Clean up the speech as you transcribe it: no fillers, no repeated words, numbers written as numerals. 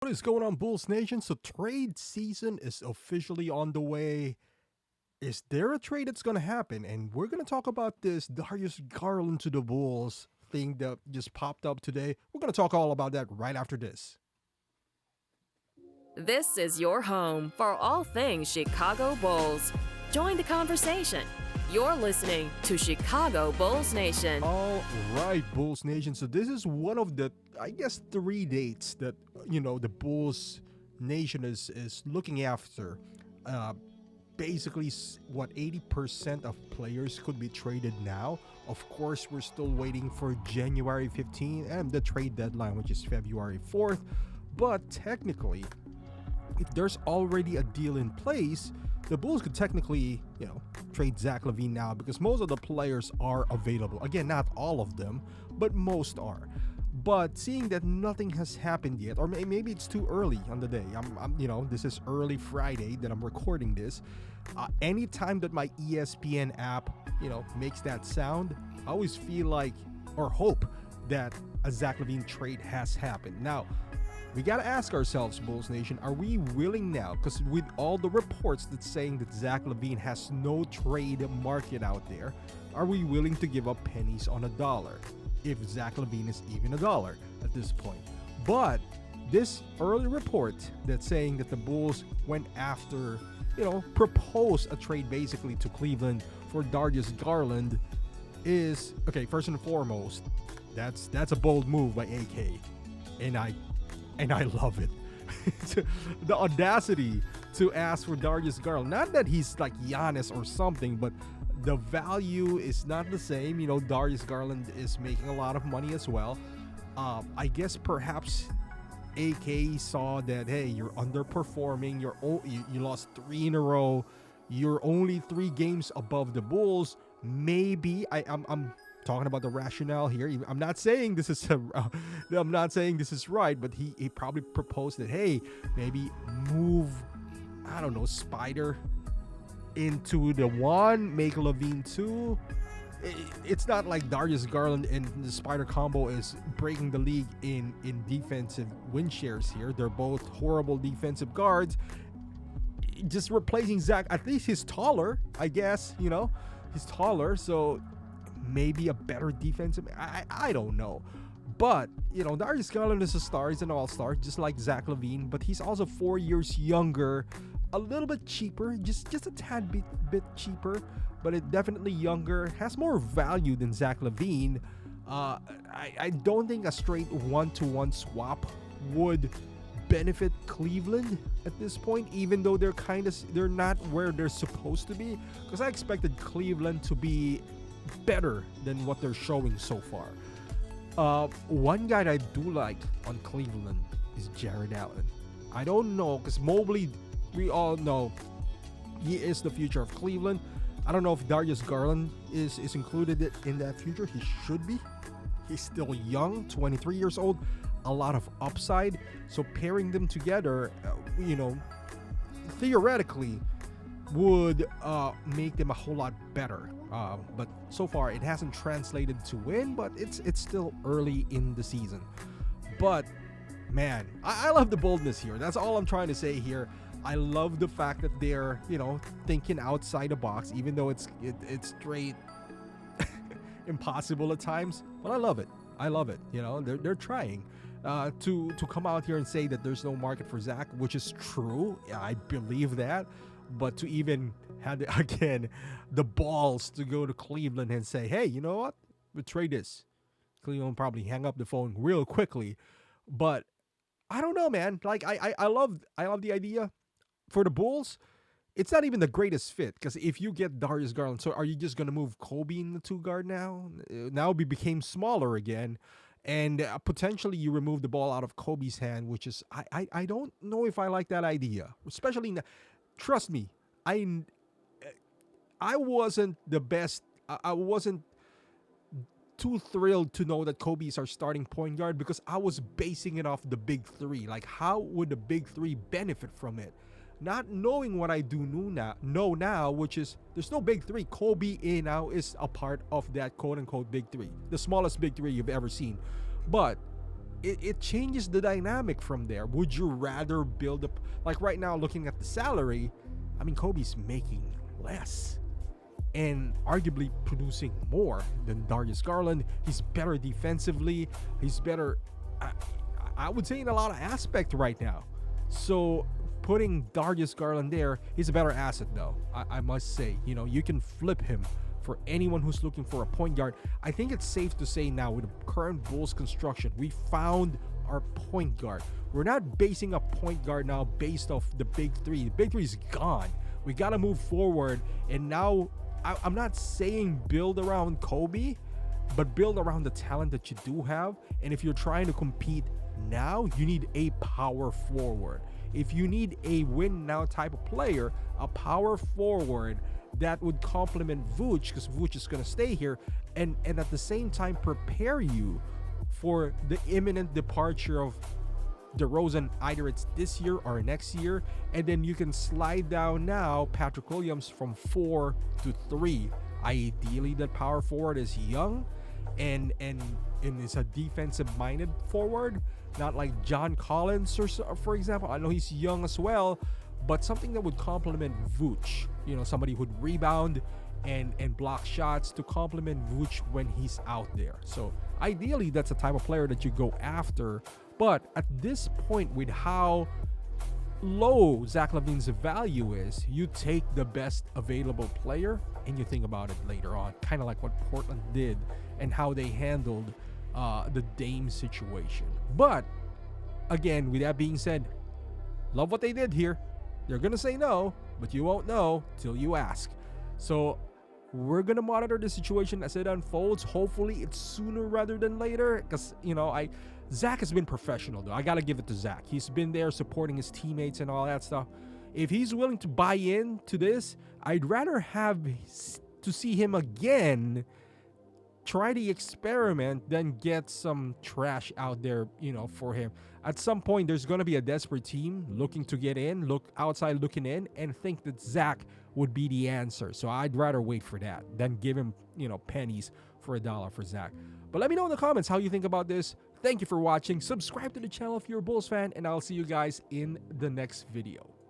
What is going on, Bulls Nation? So, trade season is officially on the way. Is there a trade that's going to happen? And we're going to talk about this Darius Garland to the Bulls thing that just popped up today. We're going to talk all about that right after this. This is your home for all things Chicago Bulls. Join the conversation. You're listening to Chicago Bulls Nation. All right, Bulls Nation. So, this is one of the, I guess, 3 dates that, the Bulls Nation is looking after. Basically, what 80% of players could be traded now. Of course, we're still waiting for January 15th and the trade deadline, which is February 4th. But technically, if there's already a deal in place, the Bulls could technically, trade Zach LaVine now because most of the players are available. Again, not all of them, but most are. But seeing that nothing has happened yet, or maybe it's too early on the day. This is early Friday that I'm recording this. Anytime that my ESPN app, makes that sound, I always feel like or hope that a Zach LaVine trade has happened. Now, we got to ask ourselves, Bulls Nation, are we willing now? Because with all the reports that's saying that Zach LaVine has no trade market out there, are we willing to give up pennies on a dollar? If Zach LaVine is even a dollar at this point. But this early report that's saying that the Bulls went after, proposed a trade basically to Cleveland for Darius Garland is, okay, first and foremost, that's a bold move by AK. And I love it. The audacity to ask for Darius Garland. Not that he's like Giannis or something, but the value is not the same. Darius Garland is making a lot of money as well. I guess perhaps AK saw that, hey, you're underperforming. You lost 3 in a row. You're only 3 games above the Bulls. Maybe I'm talking about the rationale here. I'm not saying this is I'm not saying this is right, but he probably proposed that, hey, maybe move, I don't know, Spider into the 1, make LaVine 2. It's not like Darius Garland and the Spider combo is breaking the league in defensive win shares here. They're both horrible defensive guards. Just replacing Zach, at least he's taller, I guess, he's taller, so maybe a better defensive. I don't know. But, Darius Garland is a star. He's an all-star, just like Zach LaVine. But he's also 4 years younger, a little bit cheaper, just a tad bit cheaper. But it definitely younger, has more value than Zach LaVine. I don't think a straight 1-to-1 swap would benefit Cleveland at this point, even though they're not where they're supposed to be. Because I expected Cleveland to be better than what they're showing so far. One guy that I do like on Cleveland is Jared Allen. I don't know, because Mobley, we all know he is the future of Cleveland. I don't know if Darius Garland is included in that future. He should be. He's still young, 23 years old, a lot of upside. So pairing them together, theoretically would make them a whole lot better. But so far it hasn't translated to win, but it's still early in the season. But man, I love the boldness here. That's all I'm trying to say here. I love the fact that they're, thinking outside the box, even though it's straight impossible at times. But I love it. They're trying to come out here and say that there's no market for Zach, which is true. Yeah, I believe that. But to even have the balls to go to Cleveland and say, hey, you know what? We'll trade this. Cleveland will probably hang up the phone real quickly. But I don't know, man. Like I love the idea for the Bulls. It's not even the greatest fit, because if you get Darius Garland, so are you just gonna move Kobe in the 2 guard now? Now we became smaller again, and potentially you remove the ball out of Kobe's hand, which is I don't know if I like that idea. Especially, trust me, I wasn't the best. I wasn't too thrilled to know that Kobe is our starting point guard, because I was basing it off the big 3. Like, how would the big 3 benefit from it? Not knowing what I do know now, which is there's no big 3. Kobe now is a part of that quote-unquote big 3, the smallest big 3 you've ever seen. But it changes the dynamic from there. Would you rather build up, like right now, looking at the salary? I mean, Kobe's making less and arguably producing more than Darius Garland. He's better defensively. He's better, I would say, in a lot of aspects right now. So putting Darius Garland there, he's a better asset though. I must say, you know, you can flip him for anyone who's looking for a point guard. I think it's safe to say now, with the current Bulls construction, we found our point guard. We're not basing a point guard now based off the big three. The big three is gone. We got to move forward. And now I'm not saying build around Kobe, but build around the talent that you do have. And if you're trying to compete now, you need a power forward. If you need a win now type of player, a power forward that would complement Vooch, because Vooch is going to stay here, and at the same time prepare you for the imminent departure of DeRozan, either it's this year or next year, and then you can slide down now Patrick Williams from 4 to 3. Ideally, that power forward is young and is a defensive-minded forward, not like John Collins, or for example. I know he's young as well, but something that would complement Vooch. You know, somebody who'd rebound and block shots to complement Vooch when he's out there. So ideally, that's the type of player that you go after. But at this point, with how low Zach LaVine's value is, you take the best available player and you think about it later on, kind of like what Portland did and how they handled the Dame situation. But again, with that being said, love what they did here. They're gonna say no, but you won't know till you ask. So we're gonna monitor the situation as it unfolds. Hopefully it's sooner rather than later, because you know, Zach has been professional though. I gotta give it to Zach. He's been there supporting his teammates and all that stuff. If he's willing to buy in to this, I'd rather have to see him again try the experiment than get some trash out there, you know, for him. At some point, there's going to be a desperate team looking to get in, look outside looking in, and think that Zach would be the answer. So I'd rather wait for that than give him, you know, pennies for $1 for Zach. But let me know in the comments how you think about this. Thank you for watching. Subscribe to the channel if you're a Bulls fan, and I'll see you guys in the next video.